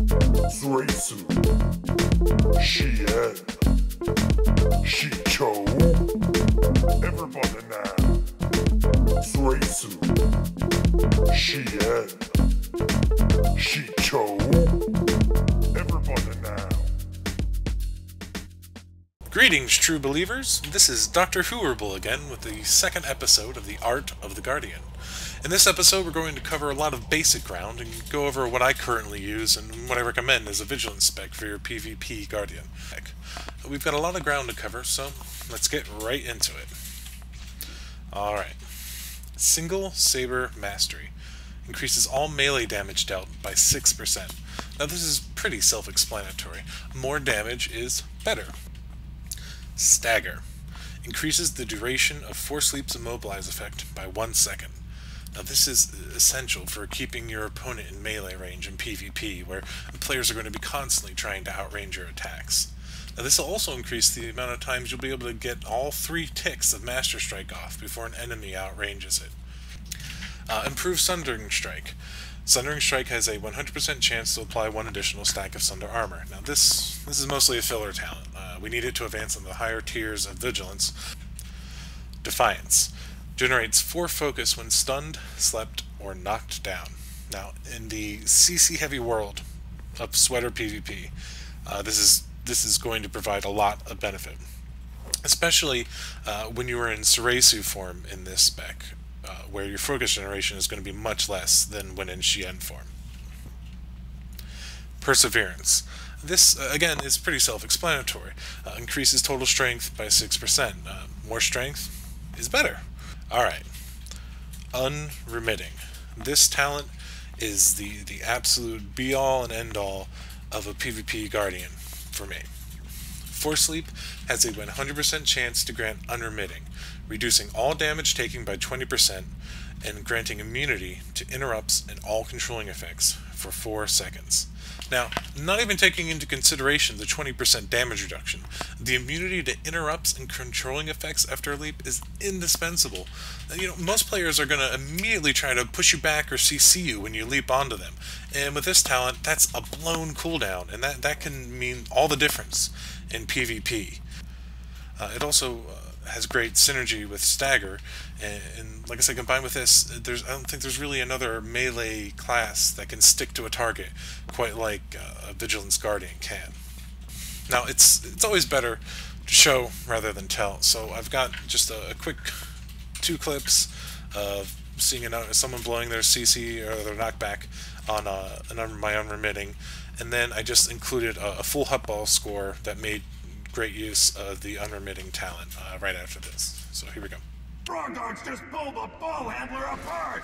Zurasu, Shii-Cho, Shii-Cho, everybody now. Zurasu, Shii-Cho, Shii-Cho, everybody now. Greetings, true believers. This is Dr. Whoerble again with the second episode of The Art of the Guardian. In this episode, we're going to cover a lot of basic ground and go over what I currently use and what I recommend as a Vigilance spec for your PvP Guardian. We've got a lot of ground to cover, so let's get right into it. Alright. Single Saber Mastery. Increases all melee damage dealt by 6%. Now this is pretty self-explanatory. More damage is better. Stagger. Increases the duration of Force Leap's Immobilize effect by 1 second. Now this is essential for keeping your opponent in melee range in PvP, where the players are going to be constantly trying to outrange your attacks. Now this will also increase the amount of times you'll be able to get all 3 ticks of Master Strike off before an enemy outranges it. Improve Sundering Strike. Sundering Strike has a 100% chance to apply 1 additional stack of Sunder Armor. Now this is mostly a filler talent. We need it to advance on the higher tiers of Vigilance. Defiance. Generates 4 focus when stunned, slept, or knocked down. Now, in the CC-heavy world of Sweater PvP, this is going to provide a lot of benefit, especially when you are in Shii-Cho form in this spec, where your focus generation is going to be much less than when in Shii-En form. Perseverance. This, again, is pretty self-explanatory. Increases total strength by 6%. More strength is better. Alright. Unremitting. This talent is the absolute be-all and end-all of a PvP Guardian for me. Force Leap has a 100% chance to grant Unremitting, reducing all damage taken by 20% and granting immunity to interrupts and all controlling effects for 4 seconds. Now, not even taking into consideration the 20% damage reduction, the immunity to interrupts and controlling effects after a leap is indispensable. You know, most players are going to immediately try to push you back or CC you when you leap onto them. And with this talent, that's a blown cooldown, and that can mean all the difference in PvP. It also has great synergy with Stagger, and like I said, combined with this, I don't think there's really another melee class that can stick to a target quite like a Vigilance Guardian can. Now, it's always better to show rather than tell, so I've got just a quick 2 clips of seeing someone blowing their CC or their knockback on my Unremitting, and then I just included a full Hutball score that made great use of the Unremitting talent right after this. So here we go. Frog Dogs just pulled the ball handler apart!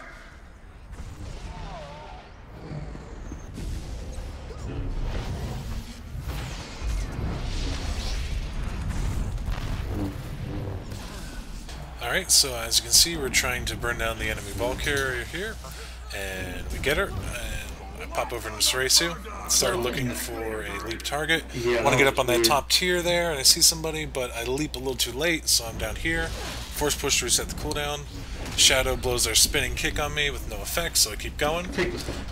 Alright, so as you can see, we're trying to burn down the enemy ball carrier here, and we get her, and I pop over into Shii-Cho, start looking for a leap target. I want to get up on that top tier there, and I see somebody, but I leap a little too late, so I'm down here. Force push to reset the cooldown. Shadow blows their spinning kick on me with no effect, so I keep going.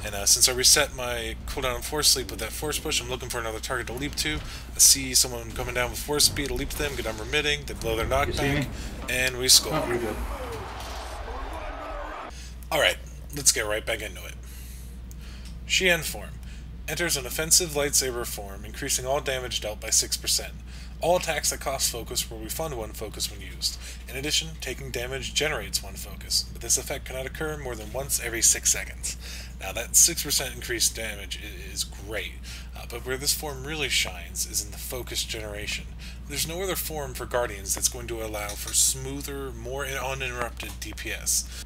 And since I reset my cooldown and force sleep with that force push, I'm looking for another target to leap to. I see someone coming down with force speed, to leap to them, get Unremitting, they blow their knockback, and we score. Alright, let's get right back into it. Shii-En form. Enters an offensive lightsaber form, increasing all damage dealt by 6%. All attacks that cost focus will refund 1 focus when used. In addition, taking damage generates 1 focus, but this effect cannot occur more than once every 6 seconds. Now that 6% increased damage is great, but where this form really shines is in the focus generation. There's no other form for Guardians that's going to allow for smoother, more uninterrupted DPS.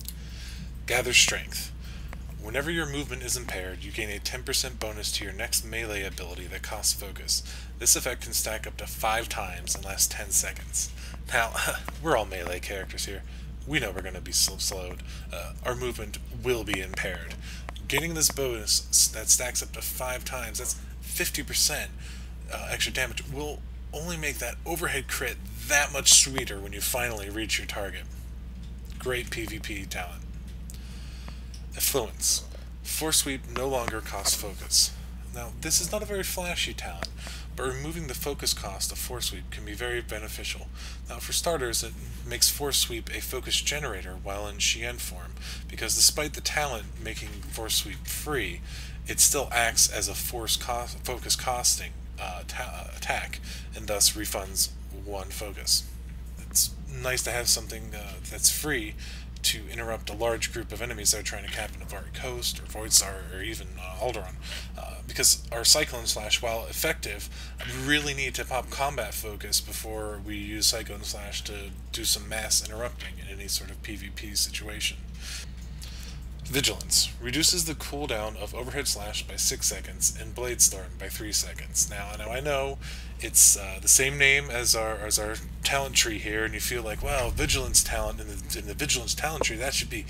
Gather Strength. Whenever your movement is impaired, you gain a 10% bonus to your next melee ability that costs focus. This effect can stack up to 5 times and last 10 seconds. Now, we're all melee characters here. We know we're going to be slowed. Our movement will be impaired. Getting this bonus that stacks up to 5 times, that's 50% extra damage, will only make that overhead crit that much sweeter when you finally reach your target. Great PvP talent. Affluence. Force Sweep no longer costs focus. Now, this is not a very flashy talent, but removing the focus cost of Force Sweep can be very beneficial. Now, for starters, it makes Force Sweep a focus generator while in Shii-Cho form, because despite the talent making Force Sweep free, it still acts as a focus costing attack, and thus refunds one focus. It's nice to have something that's free to interrupt a large group of enemies that are trying to cap an Avari Coast, or Voidstar, or even Alderaan. Because our Cyclone Slash, while effective, we really need to pop combat focus before we use Cyclone Slash to do some mass interrupting in any sort of PvP situation. Vigilance reduces the cooldown of Overhead Slash by 6 seconds and Blade Storm by 3 seconds. Now I know it's the same name as our talent tree here, and you feel like, wow, Vigilance talent in the Vigilance talent tree, that should be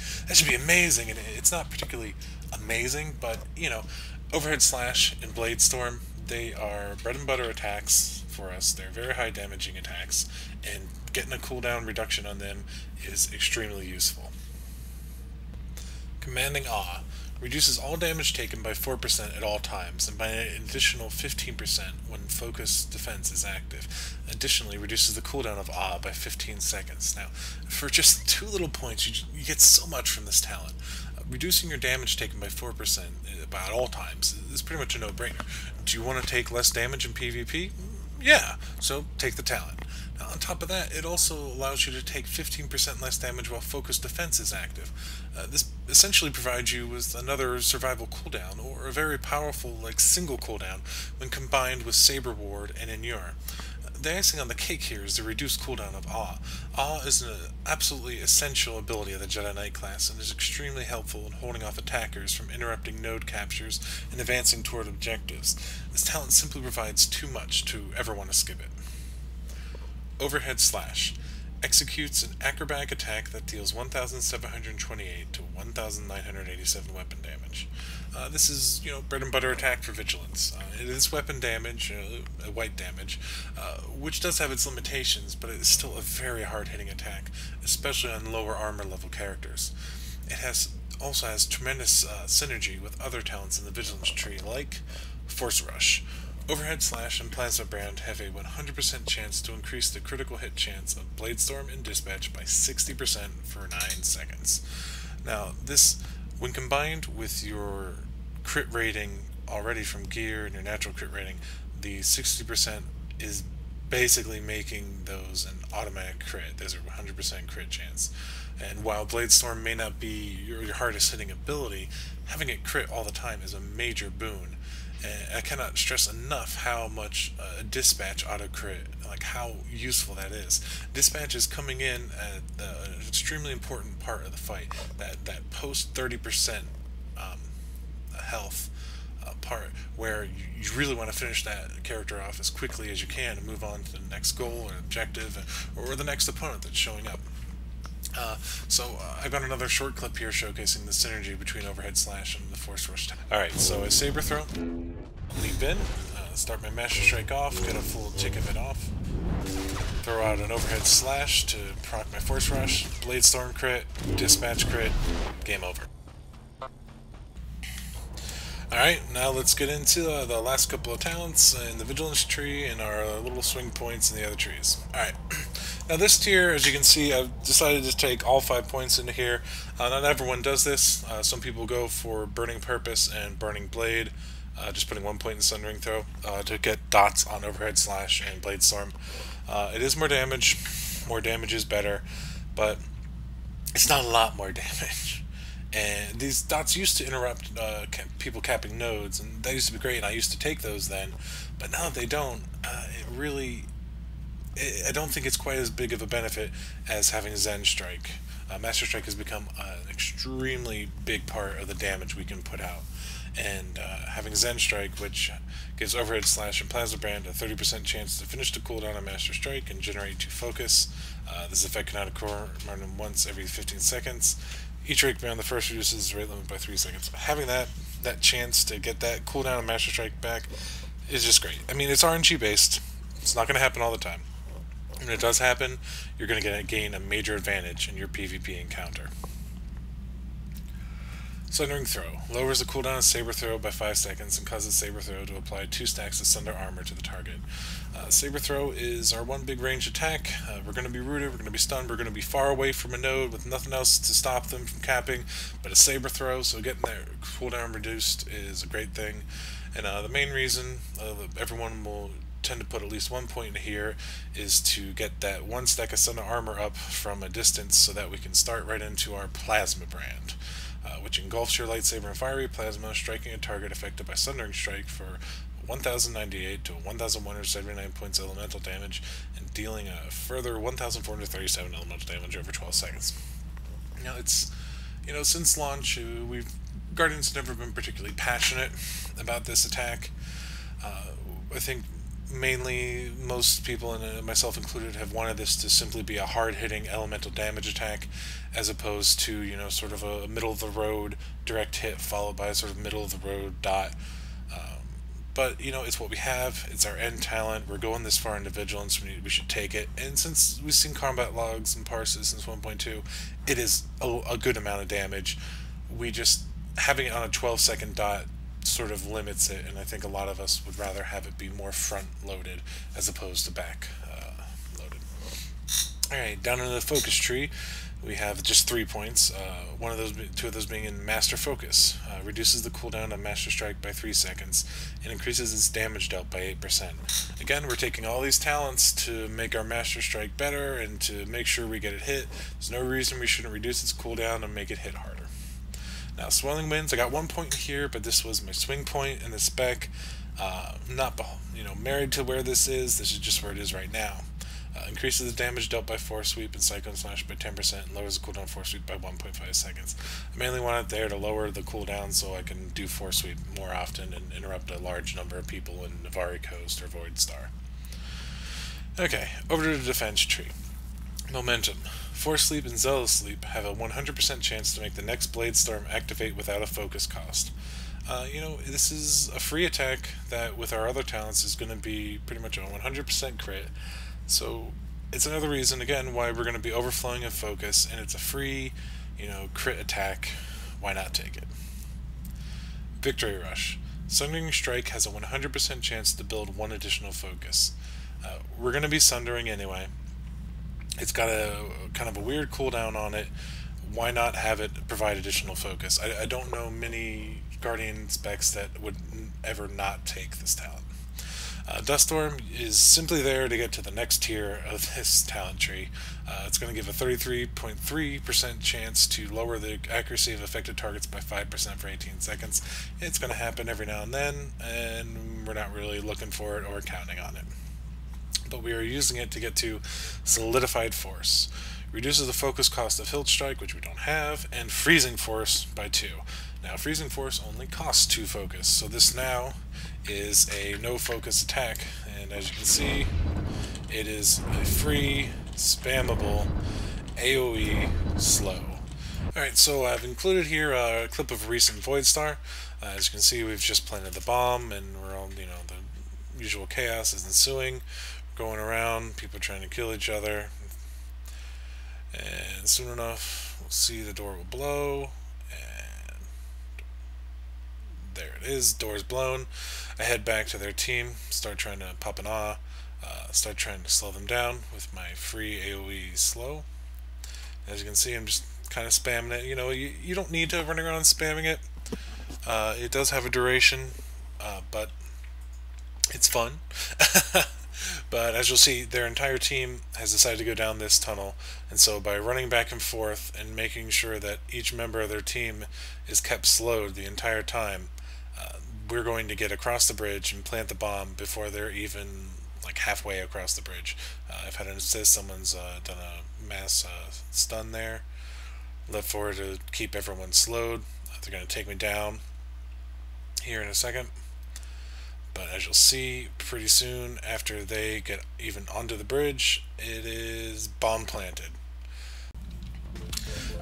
amazing, and it's not particularly amazing, but you know, Overhead Slash and Blade Storm, they are bread and butter attacks for us. They're very high damaging attacks, and getting a cooldown reduction on them is extremely useful. Commanding Awe reduces all damage taken by 4% at all times, and by an additional 15% when focus defense is active. Additionally, reduces the cooldown of Awe by 15 seconds. Now, for just 2 little points, you get so much from this talent. Reducing your damage taken by 4% at all times is pretty much a no-brainer. Do you want to take less damage in PvP? Yeah, so take the talent. Now, on top of that, it also allows you to take 15% less damage while focus defense is active. This essentially provides you with another survival cooldown, or a very powerful single cooldown when combined with Saber Ward and Inure. The icing on the cake here is the reduced cooldown of Awe. Awe is an absolutely essential ability of the Jedi Knight class, and is extremely helpful in holding off attackers from interrupting node captures and advancing toward objectives. This talent simply provides too much to ever want to skip it. Overhead Slash executes an acrobatic attack that deals 1,728 to 1,987 weapon damage. This is, bread and butter attack for Vigilance. It is weapon damage, white damage, which does have its limitations, but it is still a very hard-hitting attack, especially on lower armor level characters. It also has tremendous synergy with other talents in the Vigilance tree, like Force Rush. Overhead Slash and Plasma Brand have a 100% chance to increase the critical hit chance of Blade Storm and Dispatch by 60% for 9 seconds. Now, this, when combined with your crit rating already from gear and your natural crit rating, the 60% is basically making those an automatic crit. There's a 100% crit chance. And while Blade Storm may not be your hardest hitting ability, having it crit all the time is a major boon. And I cannot stress enough how much Dispatch auto-crit, how useful that is. Dispatch is coming in at an extremely important part of the fight. That post 30% health part, where you really want to finish that character off as quickly as you can and move on to the next goal or objective, or the next opponent that's showing up. So I've got another short clip here showcasing the synergy between Overhead Slash and the Force Rush. Alright, so a Saber Throw, leap in, start my Master Strike off, get a full tick of it off, throw out an Overhead Slash to proc my Force Rush, Blade Storm crit, Dispatch crit, game over. Alright, now let's get into the last couple of talents in the Vigilance tree and our little swing points in the other trees. Alright, now this tier, as you can see, I've decided to take all 5 points into here. Not everyone does this. Some people go for Burning Purpose and Burning Blade, just putting 1 point in Sundering Throw to get dots on Overhead Slash and Blade Storm. It is more damage is better, but it's not a lot more damage. And these dots used to interrupt people capping nodes, and that used to be great, and I used to take those then. But now that they don't, I don't think it's quite as big of a benefit as having Zen Strike. Master Strike has become an extremely big part of the damage we can put out. And having Zen Strike, which gives Overhead Slash and Plasma Brand a 30% chance to finish the cooldown on Master Strike and generate 2 focus. This effect can occur once every 15 seconds. Each rate beyond the first reduces the rate limit by 3 seconds. Having that chance to get that cooldown on Master Strike back is just great. I mean, it's RNG based. It's not going to happen all the time. When it does happen, you're going to gain a major advantage in your PvP encounter. Sundering Throw. Lowers the cooldown of Saber Throw by 5 seconds and causes Saber Throw to apply 2 stacks of Sunder Armor to the target. Saber Throw is our one big range attack. We're going to be rooted, we're going to be stunned, we're going to be far away from a node with nothing else to stop them from capping but a Saber Throw, so getting their cooldown reduced is a great thing. And the main reason everyone will tend to put at least 1 point in here is to get that 1 stack of Sunder Armor up from a distance so that we can start right into our Plasma brand. Which engulfs your lightsaber in fiery plasma, striking a target affected by Sundering Strike for 1,098 to 1,179 points elemental damage, and dealing a further 1,437 elemental damage over 12 seconds. Now, it's, since launch, Guardians have never been particularly passionate about this attack. I think mainly most people, and myself included, have wanted this to simply be a hard-hitting elemental damage attack as opposed to, sort of a middle-of-the-road direct hit followed by a sort of middle-of-the-road dot. But, it's what we have. It's our end talent. We're going this far into Vigilance. We should take it. And since we've seen combat logs and parses since 1.2, it is a good amount of damage. Having it on a 12-second dot sort of limits it, and I think a lot of us would rather have it be more front-loaded as opposed to back-loaded. Alright, down in the focus tree, we have just 3 points. Two of those being in Master Focus. Reduces the cooldown of Master Strike by 3 seconds and increases its damage dealt by 8%. Again, we're taking all these talents to make our Master Strike better and to make sure we get it hit. There's no reason we shouldn't reduce its cooldown and make it hit harder. Now, Swelling Winds, I got 1 point here, but this was my swing point in the spec. Not married to where this is just where it is right now. Increases the damage dealt by Force Sweep and Cyclone Slash by 10% and lowers the cooldown Force Sweep by 1.5 seconds. I mainly want it there to lower the cooldown so I can do Force Sweep more often and interrupt a large number of people in Navari Coast or Void Star. Okay, over to the defense tree. Momentum. Force Sleep and Zealous Sleep have a 100% chance to make the next Blade Storm activate without a focus cost. This is a free attack that with our other talents is going to be pretty much a 100% crit. So it's another reason, again, why we're going to be overflowing of focus, and it's a free, crit attack. Why not take it? Victory Rush. Sundering Strike has a 100% chance to build 1 additional focus. We're going to be sundering anyway. It's got a kind of a weird cooldown on it. Why not have it provide additional focus? I don't know many Guardian specs that would ever not take this talent. Dust Storm is simply there to get to the next tier of this talent tree. It's going to give a 33.3% chance to lower the accuracy of affected targets by 5% for 18 seconds. It's going to happen every now and then, and we're not really looking for it or counting on it. But we are using it to get to Solidified Force. Reduces the focus cost of Hilt Strike, which we don't have, and Freezing Force by 2. Now, Freezing Force only costs 2 focus, so this now is a no focus attack, and as you can see, it is a free, spammable, AoE slow. Alright, so I've included here a clip of a recent Void Star. As you can see, we've just planted the bomb, and we're on, the usual chaos is ensuing. Going around, people trying to kill each other, and soon enough we'll see the door will blow, and there it is, door's blown. I head back to their team, start trying to pop an start trying to slow them down with my free AoE slow. As you can see, I'm just kind of spamming it. You don't need to run around spamming it. It does have a duration, but it's fun. But as you'll see, their entire team has decided to go down this tunnel, and so by running back and forth and making sure that each member of their team is kept slowed the entire time, we're going to get across the bridge and plant the bomb before they're even like halfway across the bridge. I've had an assist, someone's done a mass stun there. Left forward to keep everyone slowed. They're going to take me down here in a second. But as you'll see, pretty soon after they get even onto the bridge, it is bomb planted.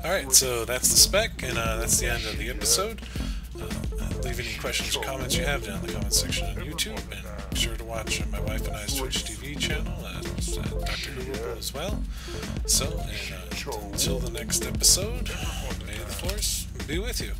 Alright, so that's the spec, and that's the end of the episode. Leave any questions or comments you have down in the comment section on YouTube, and be sure to watch my wife and I's Twitch TV channel, Dr. Google as well. So, until the next episode, may the Force be with you.